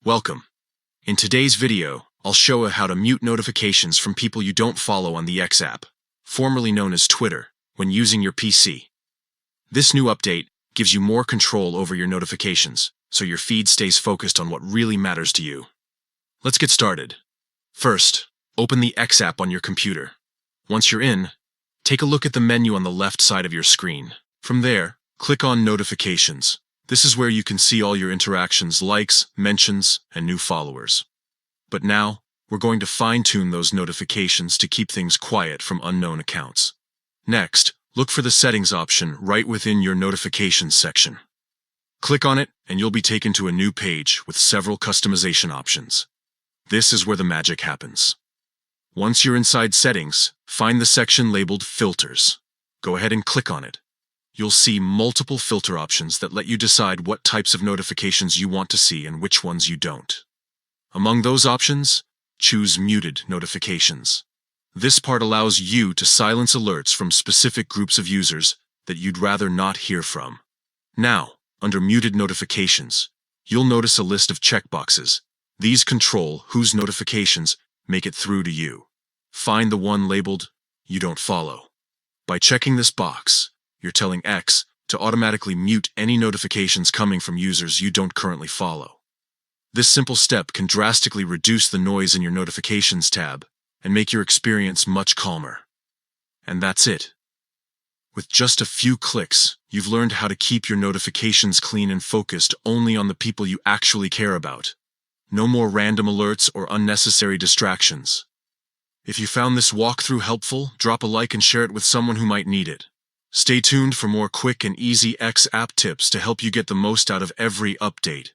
Welcome. In today's video, I'll show you how to mute notifications from people you don't follow on the X app, formerly known as Twitter, when using your PC. This new update gives you more control over your notifications, so your feed stays focused on what really matters to you. Let's get started. First, open the X app on your computer. Once you're in, take a look at the menu on the left side of your screen. From there, click on Notifications. This is where you can see all your interactions, likes, mentions, and new followers. But now, we're going to fine-tune those notifications to keep things quiet from unknown accounts. Next, look for the Settings option right within your Notifications section. Click on it, and you'll be taken to a new page with several customization options. This is where the magic happens. Once you're inside Settings, find the section labeled Filters. Go ahead and click on it. You'll see multiple filter options that let you decide what types of notifications you want to see and which ones you don't. Among those options, choose Muted Notifications. This part allows you to silence alerts from specific groups of users that you'd rather not hear from. Now, under Muted Notifications, you'll notice a list of checkboxes. These control whose notifications make it through to you. Find the one labeled You Don't Follow. By checking this box, you're telling X to automatically mute any notifications coming from users you don't currently follow. This simple step can drastically reduce the noise in your Notifications tab and make your experience much calmer. And that's it. With just a few clicks, you've learned how to keep your notifications clean and focused only on the people you actually care about. No more random alerts or unnecessary distractions. If you found this walkthrough helpful, drop a like and share it with someone who might need it. Stay tuned for more quick and easy X app tips to help you get the most out of every update.